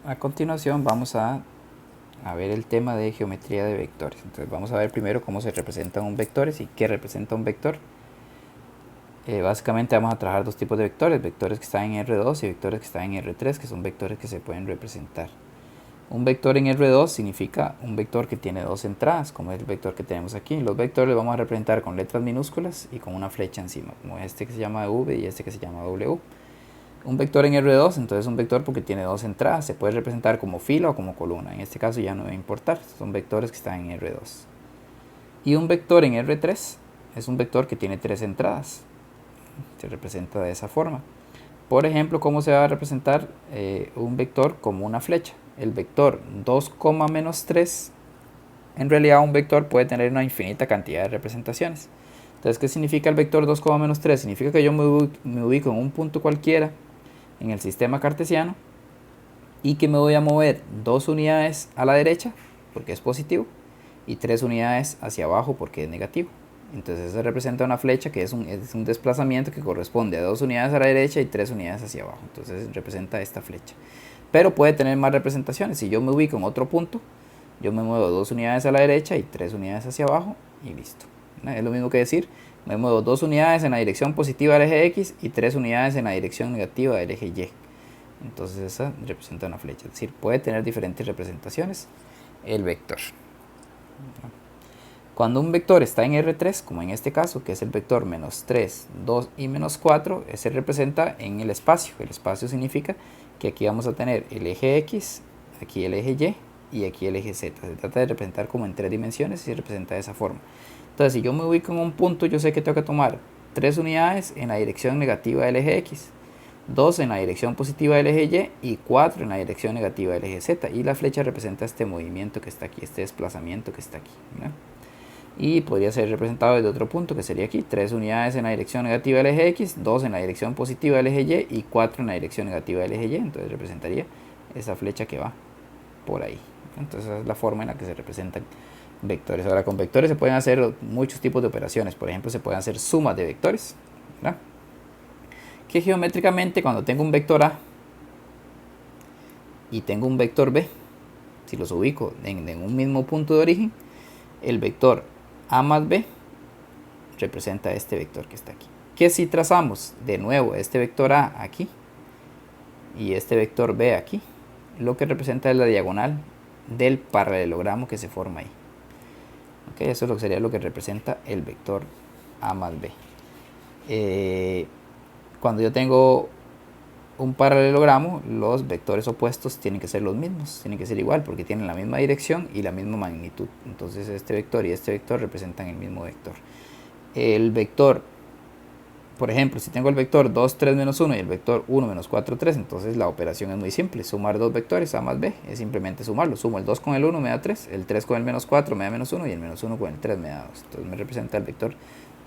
A continuación vamos a ver el tema de geometría de vectores. Entonces vamos a ver primero cómo se representan un vectores y qué representa un vector. Básicamente vamos a trabajar dos tipos de vectores, vectores que están en R2 y vectores que están en R3, que son vectores que se pueden representar. Un vector en R2 significa un vector que tiene dos entradas, como es el vector que tenemos aquí. Los vectores los vamos a representar con letras minúsculas y con una flecha encima, como este que se llama V y este que se llama W. Un vector en R2, entonces un vector porque tiene dos entradas, se puede representar como fila o como columna. En este caso ya no va a importar, son vectores que están en R2. Y un vector en R3 es un vector que tiene tres entradas, se representa de esa forma. Por ejemplo, ¿cómo se va a representar un vector como una flecha? El vector 2, menos 3, en realidad un vector puede tener una infinita cantidad de representaciones. Entonces, ¿qué significa el vector 2, menos 3? Significa que yo me ubico en un punto cualquiera en el sistema cartesiano y que me voy a mover 2 unidades a la derecha porque es positivo y 3 unidades hacia abajo porque es negativo. Entonces eso representa una flecha que es un desplazamiento que corresponde a 2 unidades a la derecha y 3 unidades hacia abajo. Entonces representa esta flecha. Pero puede tener más representaciones. Si yo me ubico en otro punto, yo me muevo 2 unidades a la derecha y 3 unidades hacia abajo y listo. Es lo mismo que decir, me muevo 2 unidades en la dirección positiva del eje X y 3 unidades en la dirección negativa del eje Y. Entonces esa representa una flecha. Es decir, puede tener diferentes representaciones el vector. Cuando un vector está en R3, como en este caso, que es el vector menos 3, 2 y menos 4, se representa en el espacio. El espacio significa que aquí vamos a tener el eje X, aquí el eje Y y aquí el eje Z. Se trata de representar como en tres dimensiones y se representa de esa forma. Entonces, si yo me ubico en un punto, yo sé que tengo que tomar 3 unidades en la dirección negativa del eje X, 2 en la dirección positiva del eje Y y 4 en la dirección negativa del eje Z. Y la flecha representa este movimiento que está aquí, este desplazamiento que está aquí, ¿no? Y podría ser representado desde otro punto que sería aquí, 3 unidades en la dirección negativa del eje X, 2 en la dirección positiva del eje Y y 4 en la dirección negativa del eje Y. Entonces representaría esa flecha que va por ahí. Entonces esa es la forma en la que se representan vectores. Ahora, con vectores se pueden hacer muchos tipos de operaciones. Por ejemplo, se pueden hacer sumas de vectores, ¿verdad? Que geométricamente, cuando tengo un vector A y tengo un vector B, si los ubico en un mismo punto de origen, el vector A más B representa este vector que está aquí. Que si trazamos de nuevo este vector A aquí y este vector B aquí, lo que representa es la diagonal del paralelogramo que se forma ahí. Okay, eso es lo que sería lo que representa el vector A más B. Cuando yo tengo un paralelogramo, los vectores opuestos tienen que ser los mismos, tienen que ser igual porque tienen la misma dirección y la misma magnitud. Entonces este vector y este vector representan el mismo vector. El vector, por ejemplo, si tengo el vector 2, 3, menos 1 y el vector 1, menos 4, 3, entonces la operación es muy simple. Sumar dos vectores A más B es simplemente sumarlo. Sumo el 2 con el 1 me da 3, el 3 con el menos 4 me da menos 1 y el menos 1 con el 3 me da 2. Entonces me representa el vector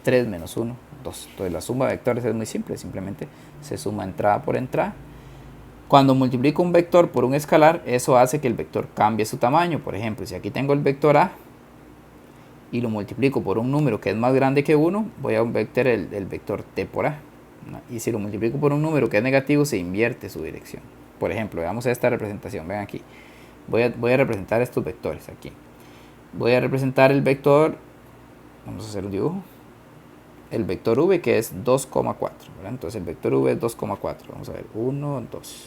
3 menos 1, 2. Entonces la suma de vectores es muy simple, simplemente se suma entrada por entrada. Cuando multiplico un vector por un escalar, eso hace que el vector cambie su tamaño. Por ejemplo, si aquí tengo el vector A y lo multiplico por un número que es más grande que 1, voy a meter el vector t por A. Y si lo multiplico por un número que es negativo, se invierte su dirección. Por ejemplo, veamos esta representación. Ven aquí. Voy a representar estos vectores aquí. Voy a representar el vector, vamos a hacer un dibujo, el vector v, que es 2,4. Entonces el vector v es 2,4. Vamos a ver, 1, 2.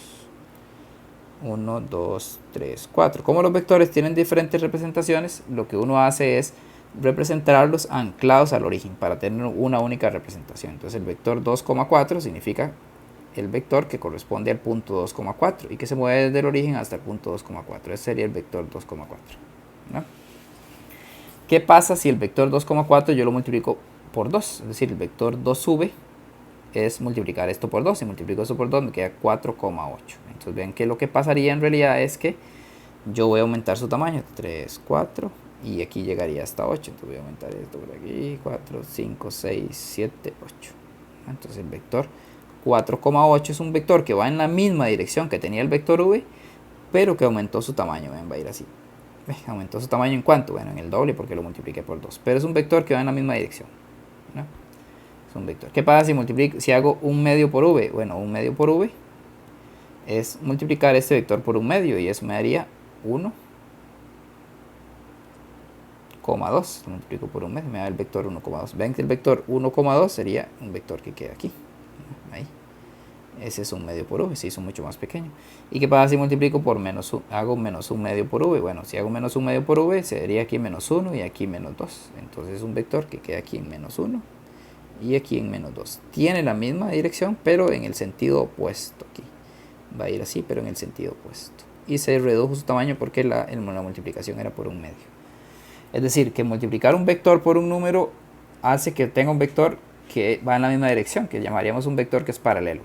1, 2, 3, 4. Como los vectores tienen diferentes representaciones, lo que uno hace es representarlos anclados al origen para tener una única representación. Entonces el vector 2,4 significa el vector que corresponde al punto 2,4 y que se mueve desde el origen hasta el punto 2,4. Ese sería el vector 2,4, ¿no? ¿Qué pasa si el vector 2,4 yo lo multiplico por 2? Es decir, el vector 2v es multiplicar esto por 2. Si multiplico esto por 2 me queda 4,8. Entonces ven que lo que pasaría en realidad es que yo voy a aumentar su tamaño. 3, 4 y aquí llegaría hasta 8. Entonces voy a aumentar esto por aquí. 4, 5, 6, 7, 8. Entonces el vector 4,8 es un vector que va en la misma dirección que tenía el vector v, pero que aumentó su tamaño. Ven, va a ir así. Aumentó su tamaño en cuánto? Bueno, en el doble porque lo multipliqué por 2. Pero es un vector que va en la misma dirección, ¿no? Es un vector. ¿Qué pasa si hago un medio por v? Bueno, un medio por v es multiplicar este vector por un medio, y eso me daría 1,2. Lo multiplico por un medio, me da el vector 1,2. Vean que el vector 1,2 sería un vector que queda aquí. Ahí. Ese es un medio por v, se hizo mucho más pequeño. ¿Y qué pasa si multiplico por menos 1? Hago menos un medio por v. Bueno, si hago menos un medio por v, sería aquí menos 1 y aquí menos 2. Entonces es un vector que queda aquí en menos 1 y aquí en menos 2. Tiene la misma dirección, pero en el sentido opuesto aquí. Va a ir así, pero en el sentido opuesto. Y se redujo su tamaño porque la multiplicación era por un medio. Es decir, que multiplicar un vector por un número hace que tenga un vector que va en la misma dirección, que llamaríamos un vector que es paralelo.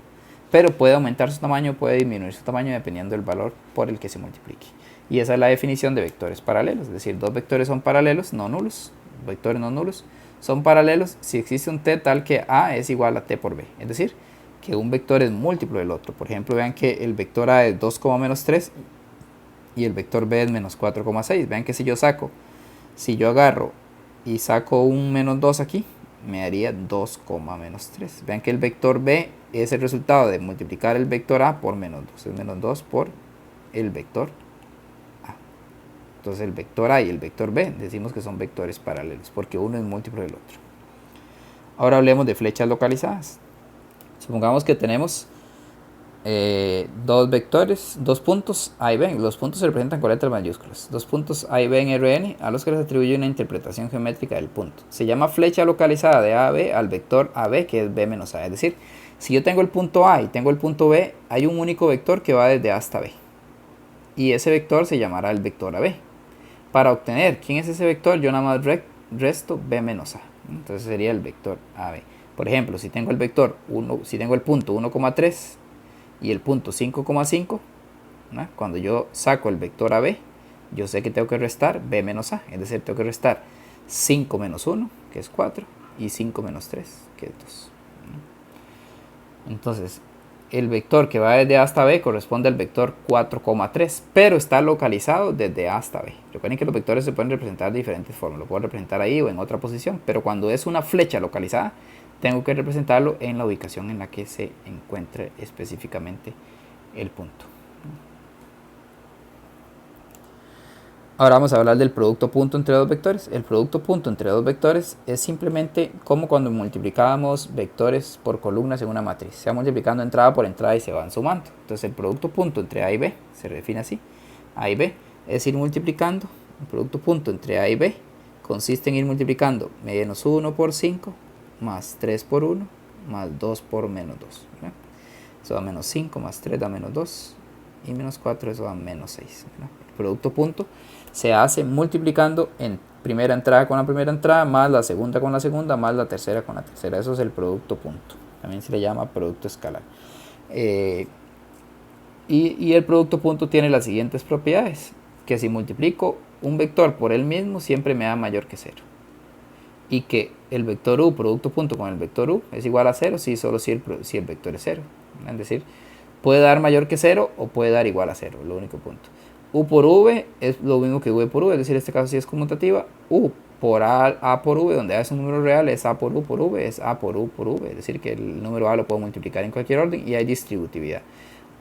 Pero puede aumentar su tamaño, puede disminuir su tamaño dependiendo del valor por el que se multiplique. Y esa es la definición de vectores paralelos. Es decir, dos vectores son paralelos, no nulos. Vectores no nulos son paralelos si existe un t tal que a es igual a t por b. Es decir, que un vector es múltiplo del otro. Por ejemplo, vean que el vector a es 2,-3 y el vector b es menos 4,6. Vean que si yo agarro y saco un menos 2 aquí, me daría 2,-3. Vean que el vector b es el resultado de multiplicar el vector a por menos 2. Es menos 2 por el vector a. Entonces el vector a y el vector b decimos que son vectores paralelos porque uno es múltiplo del otro. Ahora hablemos de flechas localizadas. Supongamos que tenemos dos vectores, dos puntos A y B. Los puntos se representan con letras mayúsculas. Dos puntos A y B en Rn a los que les atribuye una interpretación geométrica del punto. Se llama flecha localizada de A a B al vector AB, que es B menos A. Es decir, si yo tengo el punto A y tengo el punto B, hay un único vector que va desde A hasta B. Y ese vector se llamará el vector AB. Para obtener quién es ese vector, yo nada más resto B menos A. Entonces sería el vector AB. Por ejemplo, si tengo el vector 1, si tengo el punto 1,3 y el punto 5,5, ¿no? Cuando yo saco el vector AB, yo sé que tengo que restar B menos A. Es decir, tengo que restar 5 menos 1, que es 4, y 5 menos 3, que es 2. Entonces, el vector que va desde A hasta B corresponde al vector 4,3, pero está localizado desde A hasta B. Recuerden que los vectores se pueden representar de diferentes formas. Lo puedo representar ahí o en otra posición, pero cuando es una flecha localizada, tengo que representarlo en la ubicación en la que se encuentre específicamente el punto. Ahora vamos a hablar del producto punto entre dos vectores. El producto punto entre dos vectores es simplemente como cuando multiplicábamos vectores por columnas en una matriz. Se va multiplicando entrada por entrada y se van sumando. Entonces el producto punto entre A y B se define así. A y B es ir multiplicando. El producto punto entre A y B consiste en ir multiplicando menos 1 por 5, más 3 por 1, más 2 por menos 2. ¿verdad? Eso da menos 5, más 3 da menos 2, y menos 4, eso da menos 6. ¿verdad? El producto punto se hace multiplicando en primera entrada con la primera entrada, más la segunda con la segunda, más la tercera con la tercera. Eso es el producto punto. También se le llama producto escalar. Y el producto punto tiene las siguientes propiedades. Que si multiplico un vector por él mismo, siempre me da mayor que 0. Y que el vector u, producto punto con el vector u, es igual a 0, solo si el vector es 0. Es decir, puede dar mayor que 0 o puede dar igual a 0, lo único punto. U por v es lo mismo que v por v, es decir, en este caso sí es conmutativa. U por a por v, donde a es un número real, es a por u por v, es a por u por v. Es decir, que el número a lo puedo multiplicar en cualquier orden y hay distributividad.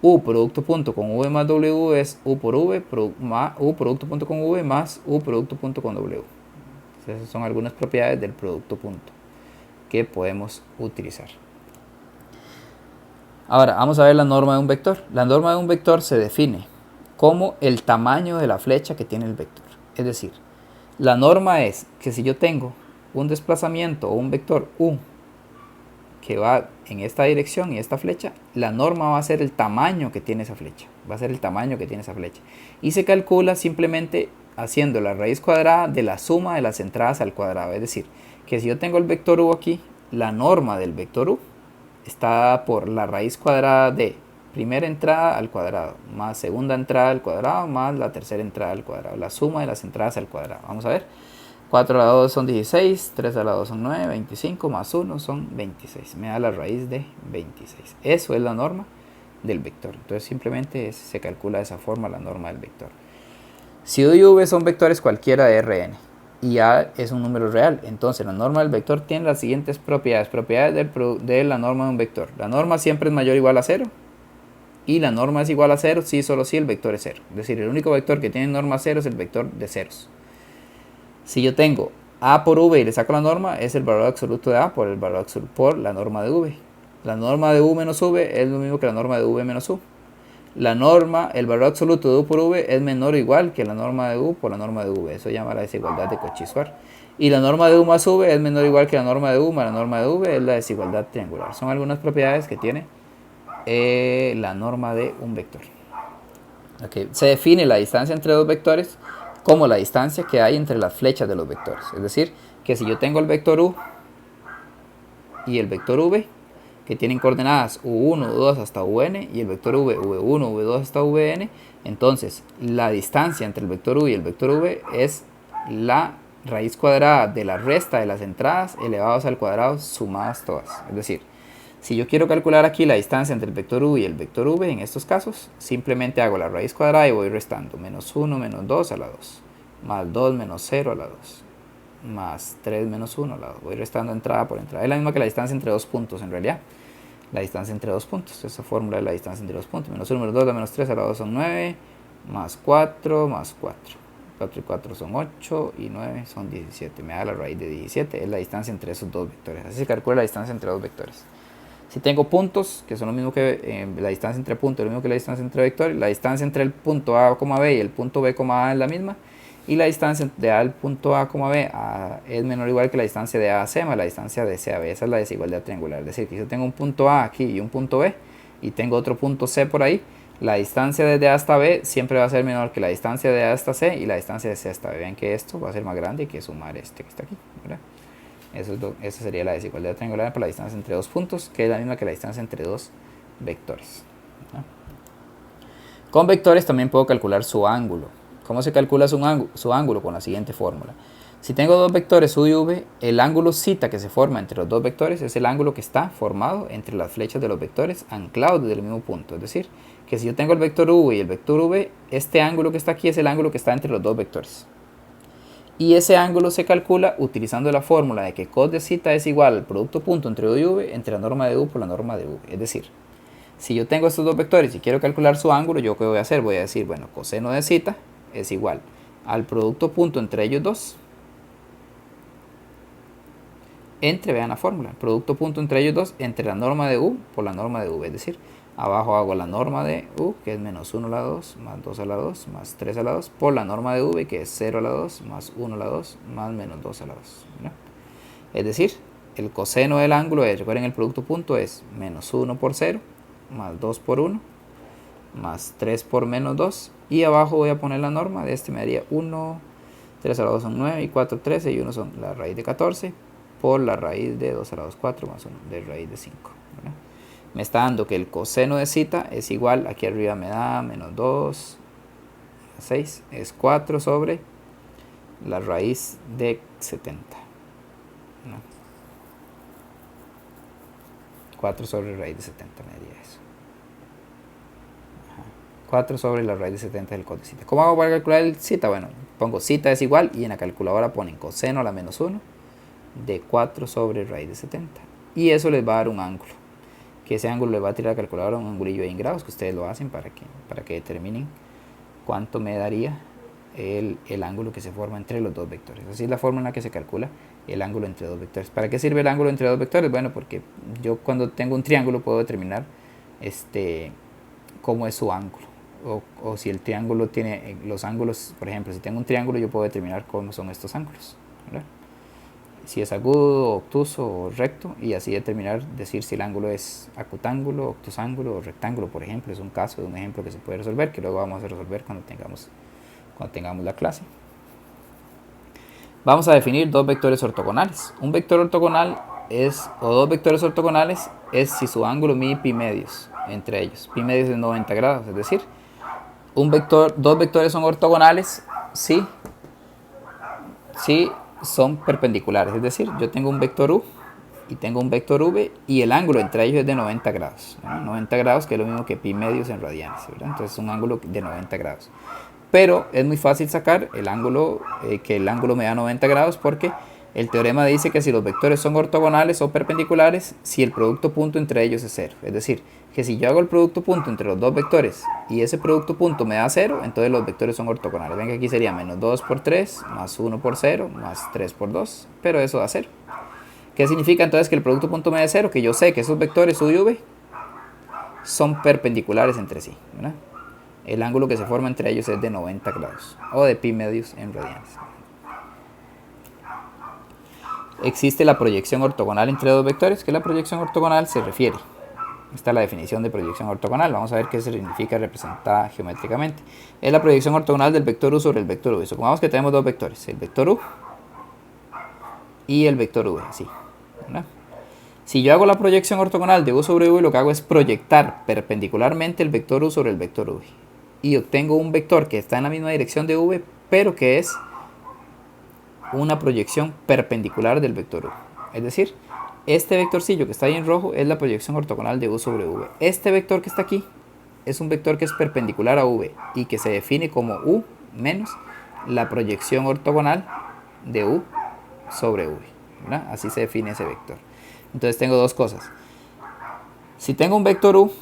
U producto punto con v más w es u por v, u producto punto con v más u producto punto con w. Entonces, esas son algunas propiedades del producto punto que podemos utilizar. Ahora, vamos a ver la norma de un vector. La norma de un vector se define como el tamaño de la flecha que tiene el vector. Es decir, la norma es que si yo tengo un desplazamiento o un vector u que va en esta dirección y esta flecha, la norma va a ser el tamaño que tiene esa flecha. Va a ser el tamaño que tiene esa flecha. Y se calcula simplemente haciendo la raíz cuadrada de la suma de las entradas al cuadrado. Es decir, que si yo tengo el vector u aquí, la norma del vector u está dada por la raíz cuadrada de primera entrada al cuadrado, más segunda entrada al cuadrado, más la tercera entrada al cuadrado. La suma de las entradas al cuadrado. Vamos a ver. 4 a la 2 son 16, 3 a la 2 son 9, 25 más 1 son 26. Me da la raíz de 26. Eso es la norma del vector. Entonces simplemente se calcula de esa forma la norma del vector. Si u y v son vectores cualquiera de Rn y a es un número real, entonces la norma del vector tiene las siguientes propiedades. Propiedades de la norma de un vector. La norma siempre es mayor o igual a 0. y la norma es igual a 0 si solo si el vector es 0. Es decir, el único vector que tiene norma 0 es el vector de ceros. Si yo tengo a por v y le saco la norma, es el valor absoluto de a por el valor absoluto por la norma de v. La norma de u menos v es lo mismo que la norma de v menos u. La norma, el valor absoluto de u por v es menor o igual que la norma de u por la norma de v. Eso se llama la desigualdad de Cauchy-Schwarz. Y la norma de u más v es menor o igual que la norma de u más la norma de v, es la desigualdad triangular. Son algunas propiedades que tiene la norma de un vector. Okay. Se define la distancia entre dos vectores como la distancia que hay entre las flechas de los vectores. Es decir, que si yo tengo el vector u y el vector v, que tienen coordenadas u1, u2 hasta un, y el vector v, v1, v2 hasta vn, entonces la distancia entre el vector u y el vector v es la raíz cuadrada de la resta de las entradas elevados al cuadrado sumadas todas. Es decir, si yo quiero calcular aquí la distancia entre el vector u y el vector v, en estos casos, simplemente hago la raíz cuadrada y voy restando menos 1 menos 2 a la 2, más 2 menos 0 a la 2, más 3 menos 1 a la 2. Voy restando entrada por entrada. Es la misma que la distancia entre dos puntos en realidad. La distancia entre dos puntos. Esa fórmula es la distancia entre dos puntos. Menos 1 menos 2 da menos 3 a la 2 son 9, más 4, más 4. 4 y 4 son 8 y 9 son 17. Me da la raíz de 17. Es la distancia entre esos dos vectores. Así se calcula la distancia entre dos vectores. Si tengo puntos, que son lo mismo que la distancia entre puntos, lo mismo que la distancia entre vectores, la distancia entre el punto A, B y el punto B, A es la misma, y la distancia de A al punto A, B es menor o igual que la distancia de A a C más la distancia de C a B. Esa es la desigualdad triangular. Es decir, que si yo tengo un punto A aquí y un punto B, y tengo otro punto C por ahí, la distancia desde A hasta B siempre va a ser menor que la distancia de A hasta C y la distancia de C hasta B. Vean que esto va a ser más grande que sumar este que está aquí, ¿verdad? Esa sería la desigualdad triangular por la distancia entre dos puntos, que es la misma que la distancia entre dos vectores, ¿no? Con vectores también puedo calcular su ángulo. ¿Cómo se calcula su ángulo? Con la siguiente fórmula. Si tengo dos vectores u y v, el ángulo θ que se forma entre los dos vectores es el ángulo que está formado entre las flechas de los vectores anclados desde el mismo punto. Es decir, que si yo tengo el vector u y el vector v, este ángulo que está aquí es el ángulo que está entre los dos vectores. Y ese ángulo se calcula utilizando la fórmula de que cos de θ es igual al producto punto entre u y v entre la norma de u por la norma de v. Es decir, si yo tengo estos dos vectores y quiero calcular su ángulo, ¿yo qué voy a hacer? Voy a decir, bueno, coseno de θ es igual al producto punto entre ellos dos entre, vean la fórmula, el producto punto entre ellos dos entre la norma de u por la norma de v. Es decir, abajo hago la norma de u, que es menos 1 a la 2, más 2 a la 2, más 3 a la 2, por la norma de v, que es 0 a la 2, más 1 a la 2, más menos 2 a la 2. ¿No? Es decir, el coseno del ángulo es, recuerden, el producto punto es menos 1 por 0, más 2 por 1, más 3 por menos 2, y abajo voy a poner la norma, de este me daría 1, 3 a la 2 son 9, y 4, 13, y 1 son la raíz de 14, por la raíz de 2 a la 2, 4, más 1, de raíz de 5. ¿Verdad? Me está dando que el coseno de θ es igual, aquí arriba me da menos 2, 6, es 4 sobre la raíz de 70. ¿No? 4 sobre raíz de 70 me daría eso. 4 sobre la raíz de 70 del cos de θ. ¿Cómo hago para calcular el θ? Bueno, pongo θ es igual y en la calculadora ponen coseno a la menos 1 de 4 sobre raíz de 70. Y eso les va a dar un ángulo. Que ese ángulo le va a tirar a la calculadora un angulillo ahí en grados, que ustedes lo hacen para que determinen cuánto me daría el ángulo que se forma entre los dos vectores. Así es la forma en la que se calcula el ángulo entre dos vectores. ¿Para qué sirve el ángulo entre dos vectores? Bueno, porque yo cuando tengo un triángulo puedo determinar cómo es su ángulo. O si el triángulo tiene los ángulos, por ejemplo, si tengo un triángulo yo puedo determinar cómo son estos ángulos, ¿verdad? Si es agudo, obtuso o recto, y así determinar, decir si el ángulo es acutángulo, obtusángulo o rectángulo, por ejemplo. Es un caso de un ejemplo que se puede resolver, que luego vamos a resolver cuando tengamos la clase. Vamos a definir dos vectores ortogonales. Un vector ortogonal o dos vectores ortogonales es si su ángulo mide pi medios entre ellos. Pi medios es 90 grados, es decir, dos vectores son ortogonales si son perpendiculares, es decir, yo tengo un vector u y tengo un vector v y el ángulo entre ellos es de 90 grados, ¿no? 90 grados, que es lo mismo que pi medios en radianes, ¿verdad? Entonces es un ángulo de 90 grados. Pero es muy fácil sacar el ángulo, que el ángulo me da 90 grados, porque El teorema dice que si los vectores son ortogonales o perpendiculares, si el producto punto entre ellos es 0. Es decir, que si yo hago el producto punto entre los dos vectores y ese producto punto me da 0, entonces los vectores son ortogonales. Ven que aquí sería menos 2 por 3, más 1 por 0, más 3 por 2, pero eso da 0. ¿Qué significa entonces que el producto punto me da 0? Que yo sé que esos vectores U y V son perpendiculares entre sí, ¿verdad? El ángulo que se forma entre ellos es de 90 grados, o de pi medios en radianes. Existe la proyección ortogonal entre dos vectores, que la proyección ortogonal se refiere. Esta es la definición de proyección ortogonal. Vamos a ver qué significa representada geométricamente. Es la proyección ortogonal del vector U sobre el vector V. Supongamos que tenemos dos vectores, el vector U y el vector V, así, ¿verdad? Si yo hago la proyección ortogonal de U sobre V, lo que hago es proyectar perpendicularmente el vector U sobre el vector V. Y obtengo un vector que está en la misma dirección de V, pero que es una proyección perpendicular del vector U. Es decir, este vectorcillo que está ahí en rojo es la proyección ortogonal de U sobre V. Este vector que está aquí es un vector que es perpendicular a V y que se define como U menos la proyección ortogonal de U sobre V, ¿verdad? Así se define ese vector. Entonces tengo dos cosas. Si tengo un vector U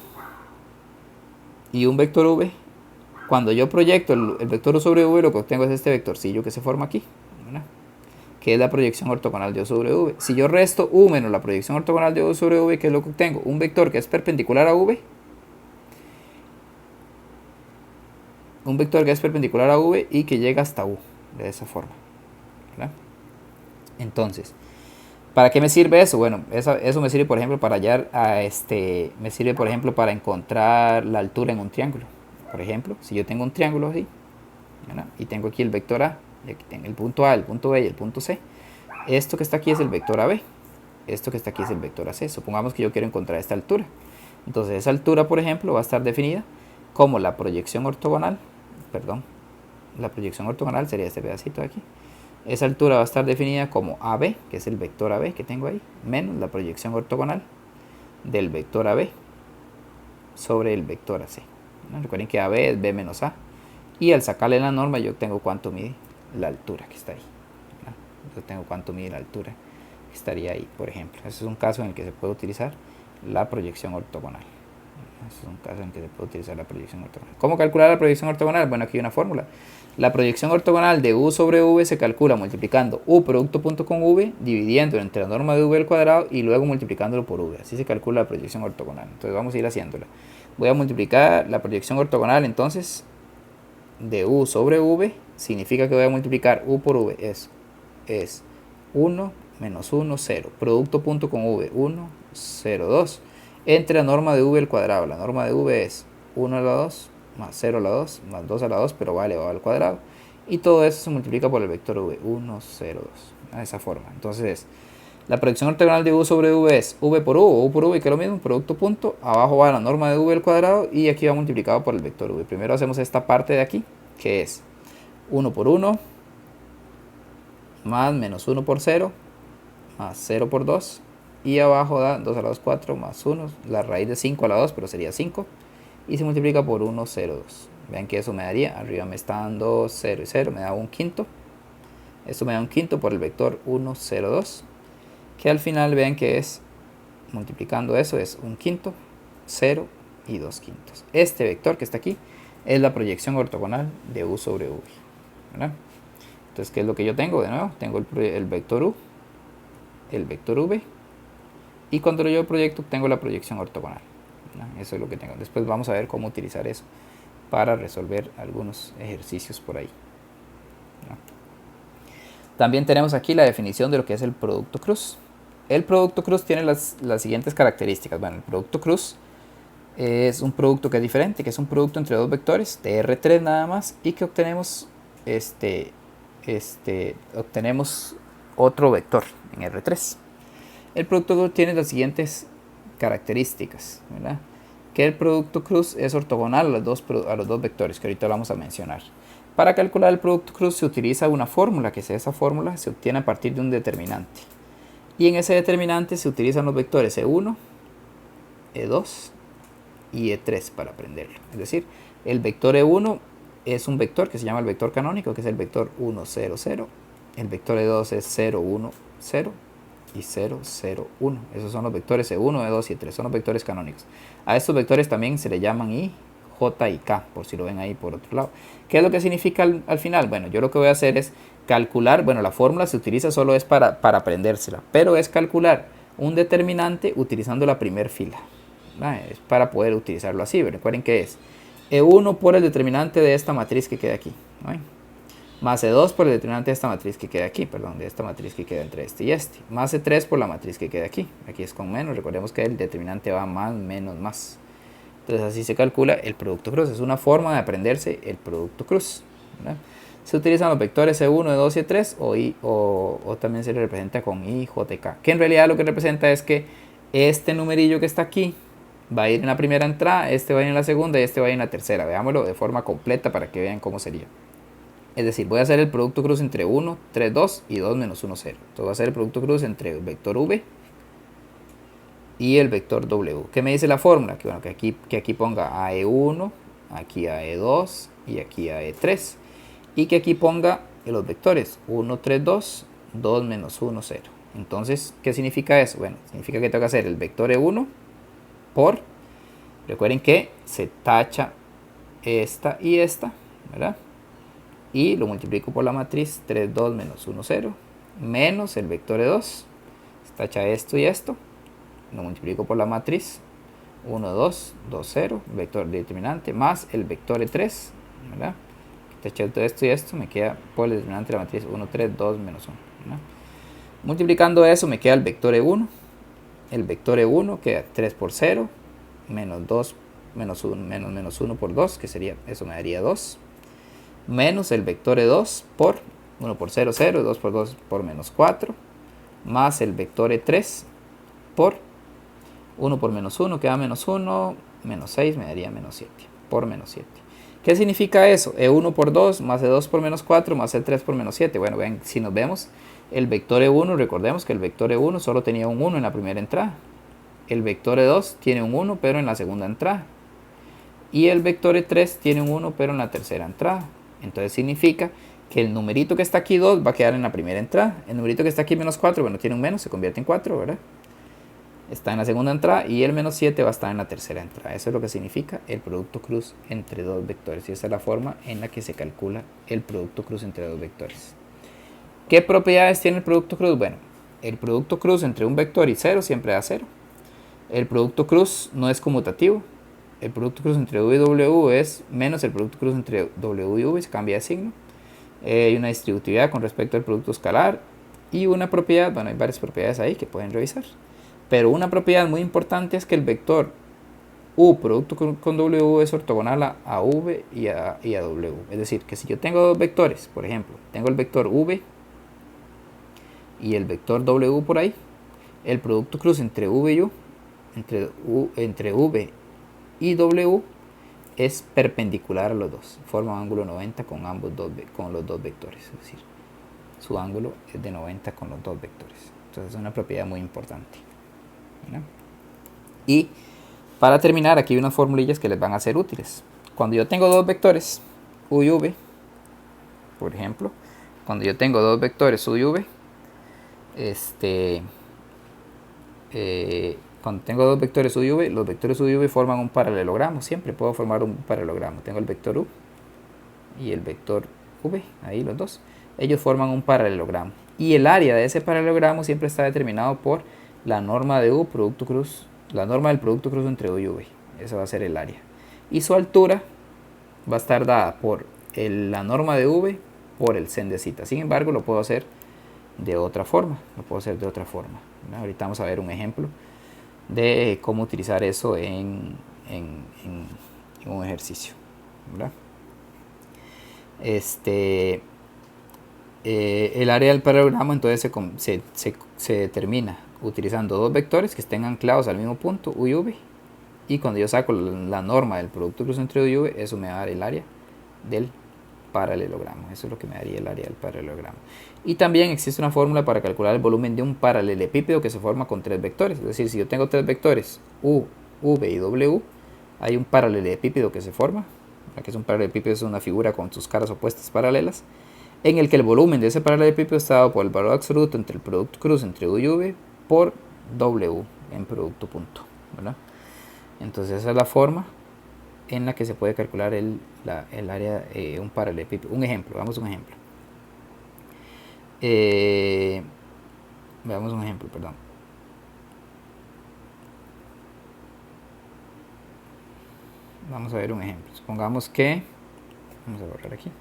y un vector V, cuando yo proyecto el vector U sobre V, lo que obtengo es este vectorcillo que se forma aquí, ¿verdad? Que es la proyección ortogonal de U sobre V. Si yo resto U menos la proyección ortogonal de U sobre V, ¿qué es lo que obtengo? Un vector que es perpendicular a V. Un vector que es perpendicular a V y que llega hasta U, de esa forma, ¿verdad? Entonces, ¿para qué me sirve eso? Bueno, eso me sirve, por ejemplo, para hallar me sirve, por ejemplo, para encontrar la altura en un triángulo. Por ejemplo, si yo tengo un triángulo así, ¿verdad? Y tengo aquí el vector A, y aquí tengo el punto A, el punto B y el punto C. Esto que está aquí es el vector AB. Esto que está aquí es el vector AC. Supongamos que yo quiero encontrar esta altura. Entonces esa altura, por ejemplo, va a estar definida como la proyección ortogonal. Perdón, la proyección ortogonal sería este pedacito de aquí. Esa altura va a estar definida como AB, que es el vector AB que tengo ahí, menos la proyección ortogonal del vector AB sobre el vector AC. ¿No? Recuerden que AB es B menos A. Y al sacarle la norma yo tengo cuánto mide la altura que está ahí. ¿No? Yo tengo cuánto mide la altura que estaría ahí, por ejemplo. Ese es un caso en el que se puede utilizar la proyección ortogonal. Ese es un caso en el que se puede utilizar la proyección ortogonal. ¿Cómo calcular la proyección ortogonal? Bueno, aquí hay una fórmula. La proyección ortogonal de U sobre V se calcula multiplicando U producto punto con V, dividiendo entre la norma de V al cuadrado y luego multiplicándolo por V. Así se calcula la proyección ortogonal. Entonces vamos a ir haciéndola. Voy a multiplicar la proyección ortogonal entonces de U sobre V. Significa que voy a multiplicar U por V. Es 1 menos 1, 0. Producto punto con V, 1, 0, 2. Entre la norma de V al cuadrado. La norma de V es 1 a la 2 más 0 a la 2 más 2 a la 2, pero va elevado al cuadrado. Y todo eso se multiplica por el vector V, 1, 0, 2. De esa forma. Entonces, la proyección ortogonal de U sobre V es V por U o U por V, que es lo mismo, producto punto. Abajo va la norma de V al cuadrado y aquí va multiplicado por el vector V. Primero hacemos esta parte de aquí, que es 1 por 1 más menos 1 por 0 más 0 por 2. Y abajo da 2 a la 2, 4 más 1, la raíz de 5 a la 2, pero sería 5. Y se multiplica por 1, 0, 2. Vean que eso me daría, arriba me está dando 0 y 0, me da un quinto. Esto me da un quinto por el vector 1, 0, 2. Que al final vean que es, multiplicando eso, es un quinto, 0 y 2 quintos. Este vector que está aquí es la proyección ortogonal de U sobre V, ¿verdad? Entonces, ¿qué es lo que yo tengo? De nuevo, tengo el vector U, el vector V. Y cuando yo proyecto, obtengo la proyección ortogonal. ¿No? Eso es lo que tengo. Después vamos a ver cómo utilizar eso para resolver algunos ejercicios por ahí. ¿No? También tenemos aquí la definición de lo que es el producto cruz. El producto cruz tiene las siguientes características. Bueno, el producto cruz es un producto que es diferente, que es un producto entre dos vectores de R3 nada más, y que obtenemos obtenemos otro vector en R3. El producto cruz tiene las siguientes características, ¿verdad? Que el producto cruz es ortogonal a los dos vectores que ahorita vamos a mencionar. Para calcular el producto cruz se utiliza una fórmula, que esa fórmula se obtiene a partir de un determinante. Y en ese determinante se utilizan los vectores E1, E2 y E3 para aprenderlo. Es decir, el vector E1 es un vector que se llama el vector canónico, que es el vector 1, 0, 0. El vector E2 es 0, 1, 0 y 0, 0, 1. Esos son los vectores E1, E2 y E3. Son los vectores canónicos. A estos vectores también se le llaman I, J y K, por si lo ven ahí por otro lado. ¿Qué es lo que significa al final? Bueno, yo lo que voy a hacer es calcular, bueno, la fórmula se utiliza solo es para aprendérsela, pero es calcular un determinante utilizando la primera fila. Es para poder utilizarlo así. Recuerden que es E1 por el determinante de esta matriz que queda aquí, ¿no? Más E2 por el determinante de esta matriz que queda aquí, perdón, de esta matriz que queda entre este y este, más E3 por la matriz que queda aquí. Aquí es con menos, recordemos que el determinante va más, menos, más. Entonces así se calcula el producto cruz. Es una forma de aprenderse el producto cruz, ¿verdad? Se utilizan los vectores E1, E2 y E3 o también se le representa con I, J y K, que en realidad lo que representa es que este numerillo que está aquí va a ir en la primera entrada, este va a ir en la segunda y este va a ir en la tercera. Veámoslo de forma completa para que vean cómo sería. Es decir, voy a hacer el producto cruz entre 1, 3, 2 y 2 menos 1, 0. Entonces va a ser el producto cruz entre el vector V y el vector W. ¿Qué me dice la fórmula? Que, bueno, que aquí ponga a E1, aquí a E2 y aquí a E3. Y que aquí ponga los vectores 1, 3, 2, 2 menos 1, 0. Entonces, ¿qué significa eso? Bueno, significa que tengo que hacer el vector E1 por, recuerden que se tacha esta y esta, ¿verdad? Y lo multiplico por la matriz 3, 2 menos 1, 0, menos el vector E2, se tacha esto y esto, lo multiplico por la matriz 1, 2, 2, 0, vector determinante, más el vector E3, ¿verdad? Tacha todo esto y esto, me queda por el determinante de la matriz 1, 3, 2, menos 1, ¿verdad? Multiplicando eso me queda el vector E1, el vector E1 queda 3 por 0, menos 2, menos 1, menos 1 por 2, que sería, eso me daría 2, menos el vector E2 por 1 por 0, 0, 2 por 2 por menos 4, más el vector E3 por 1 por menos 1, queda menos 1, menos 6, me daría menos 7, por menos 7. ¿Qué significa eso? E1 por 2, más E2 por menos 4, más E3 por menos 7. Bueno, ven, si nos vemos, el vector E1, recordemos que el vector E1 solo tenía un 1 en la primera entrada. El vector E2 tiene un 1, pero en la segunda entrada. Y el vector E3 tiene un 1, pero en la tercera entrada. Entonces significa que el numerito que está aquí 2 va a quedar en la primera entrada. El numerito que está aquí menos 4, bueno, tiene un menos, se convierte en 4, ¿verdad? Está en la segunda entrada y el menos 7 va a estar en la tercera entrada. Eso es lo que significa el producto cruz entre dos vectores. Y esa es la forma en la que se calcula el producto cruz entre dos vectores. ¿Qué propiedades tiene el producto cruz? Bueno, el producto cruz entre un vector y 0 siempre da 0. El producto cruz no es conmutativo. El producto cruz entre V y W es menos el producto cruz entre W y V, se cambia de signo. Hay una distributividad con respecto al producto escalar. Y una propiedad, bueno, hay varias propiedades ahí que pueden revisar. Pero una propiedad muy importante es que el vector U producto con W es ortogonal a V y a W. Es decir, que si yo tengo dos vectores, por ejemplo, tengo el vector V y el vector W por ahí, el producto cruz entre V y U, entre V y W es perpendicular a los dos, forma un ángulo 90 con los dos vectores, es decir, su ángulo es de 90 con los dos vectores. Entonces es una propiedad muy importante, ¿no? Y para terminar, aquí hay unas formulillas que les van a ser útiles. Cuando yo tengo dos vectores U y V, por ejemplo, cuando yo tengo dos vectores U y V, cuando tengo dos vectores U y V, los vectores U y V forman un paralelogramo. Siempre puedo formar un paralelogramo. Tengo el vector U y el vector V, ahí los dos. Ellos forman un paralelogramo. Y el área de ese paralelogramo siempre está determinado por la norma de U producto cruz, la norma del producto cruz entre U y V. Esa va a ser el área. Y su altura va a estar dada por la norma de V por el sen de zeta. Sin embargo, lo puedo hacer de otra forma. Ahorita vamos a ver un ejemplo de cómo utilizar eso en un ejercicio, ¿verdad? El área del paralelogramo entonces se determina utilizando dos vectores que estén anclados al mismo punto, U y V, y cuando yo saco la norma del producto cruz entre U y V, eso me va a dar el área del paralelogramo. Eso es lo que me daría el área del paralelogramo. Y también existe una fórmula para calcular el volumen de un paralelepípedo que se forma con tres vectores. Es decir, si yo tengo tres vectores U, V y W, hay un paralelepípedo que se forma. Que es un paralelepípedo, es una figura con sus caras opuestas paralelas. en el que el volumen de ese paralelepípedo está dado por el valor absoluto entre el producto cruz entre U y V por W en producto punto, ¿verdad? Entonces esa es la forma en la que se puede calcular el área de un paralelepípedo. Un ejemplo, veamos un ejemplo. Veamos un ejemplo, perdón. Vamos a ver un ejemplo. Supongamos que, vamos a borrar aquí,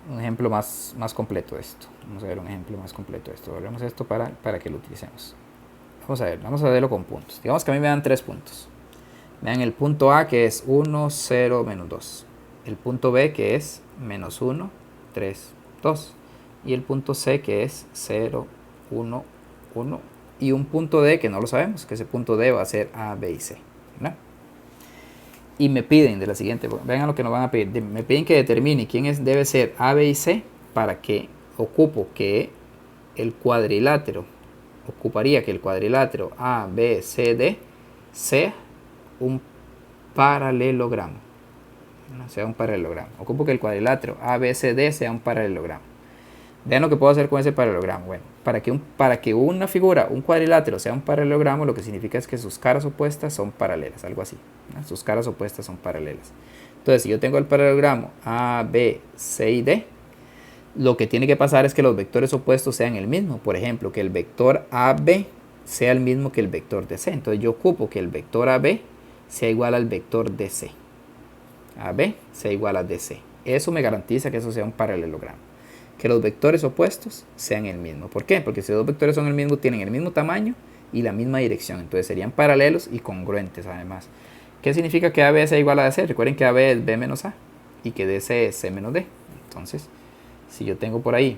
un ejemplo más completo de esto. Vamos a ver un ejemplo más completo de esto. Borremos esto para que lo utilicemos. Vamos a ver, vamos a verlo con puntos. Digamos que a mí me dan 3 puntos. Me dan el punto A que es 1, 0, menos 2. El punto B que es menos 1, 3, 2. Y el punto C que es 0, 1, 1. Y un punto D que no lo sabemos, que ese punto D va a ser A, B y C, ¿verdad? Y me piden de la siguiente, vean lo que nos van a pedir. Me piden que determine quién debe ser A, B y C para que ocuparía que el cuadrilátero A, B, C, D sea un paralelogramo. Sea un paralelogramo. Ocupo que el cuadrilátero A, B, C, D sea un paralelogramo. Vean lo que puedo hacer con ese paralelogramo. Bueno, para que una figura, un cuadrilátero, sea un paralelogramo, lo que significa es que sus caras opuestas son paralelas, algo así, ¿no? Sus caras opuestas son paralelas. Entonces, si yo tengo el paralelogramo A, B, C y D, lo que tiene que pasar es que los vectores opuestos sean el mismo. Por ejemplo, que el vector AB sea el mismo que el vector DC. Entonces, yo ocupo que el vector AB sea igual al vector DC. AB sea igual a DC. Eso me garantiza que eso sea un paralelogramo. Que los vectores opuestos sean el mismo. ¿Por qué? Porque si los vectores son el mismo, tienen el mismo tamaño y la misma dirección. Entonces serían paralelos y congruentes además. ¿Qué significa que AB sea igual a DC? Recuerden que AB es B menos A y que DC es C menos D. Entonces, si yo tengo por ahí,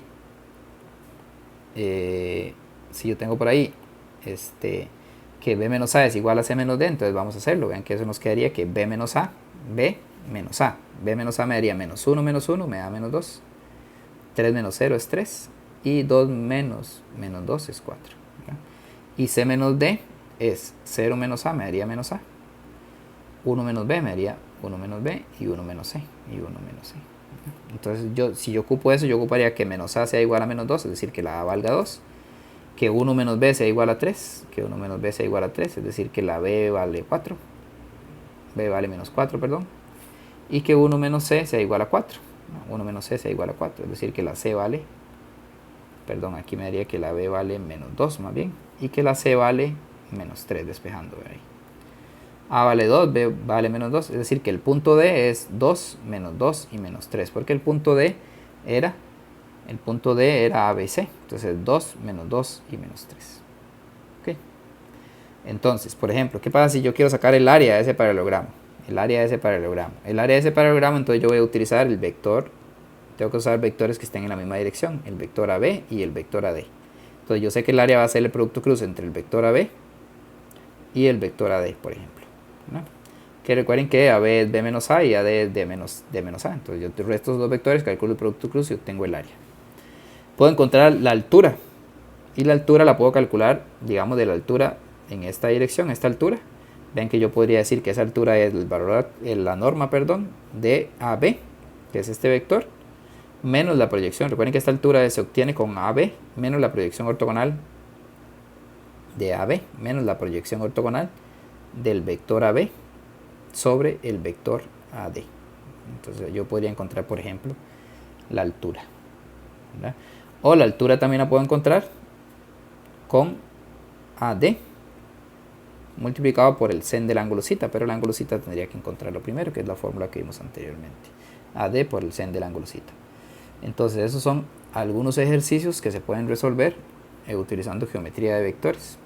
que B menos A es igual a C menos D, entonces vamos a hacerlo. Vean que eso nos quedaría que B menos A, B menos A. B menos A me daría menos 1, me da menos 2. 3 menos 0 es 3 y 2 menos 2 es 4, ¿verdad? Y C menos D es 0 menos A me daría menos A, 1 menos B me daría 1 menos B y 1 menos C y 1 menos C, ¿verdad? Entonces si yo ocupo eso, yo ocuparía que menos A sea igual a menos 2, es decir, que la A valga 2, que 1 menos B sea igual a 3, que 1 menos B sea igual a 3, es decir, que la B vale 4, B vale menos 4, perdón, y que 1 menos C sea igual a 4. 1 menos C sea igual a 4, es decir que la C vale, perdón, aquí me daría que la B vale menos 2 más bien, y que la C vale menos 3, despejando ahí. A vale 2, B vale menos 2, es decir que el punto D es 2, menos 2 y menos 3, porque el punto D era A, B, C, entonces 2, menos 2 y menos 3. ¿Okay? Entonces, por ejemplo, ¿qué pasa si yo quiero sacar el área de ese paralelogramo? El área de ese paralelogramo, entonces yo voy a utilizar el vector, tengo que usar vectores que estén en la misma dirección, el vector AB y el vector AD. Entonces yo sé que el área va a ser el producto cruz entre el vector AB y el vector AD, por ejemplo, ¿no? Que recuerden que AB es B menos A y AD es D menos A. Entonces yo resto estos dos vectores, calculo el producto cruz y obtengo el área. Puedo encontrar la altura, y la altura la puedo calcular, digamos, de la altura en esta dirección, esta altura. Ven que yo podría decir que esa altura es la norma de AB, que es este vector, menos la proyección. Recuerden que esta altura se obtiene con AB menos la proyección ortogonal de AB, menos la proyección ortogonal del vector AB sobre el vector AD. Entonces yo podría encontrar, por ejemplo, la altura, ¿verdad? O la altura también la puedo encontrar con AD multiplicado por el sen del ángulo θ, pero el ángulo θ tendría que encontrarlo primero, que es la fórmula que vimos anteriormente. AD por el sen del ángulo θ. Entonces esos son algunos ejercicios que se pueden resolver utilizando geometría de vectores.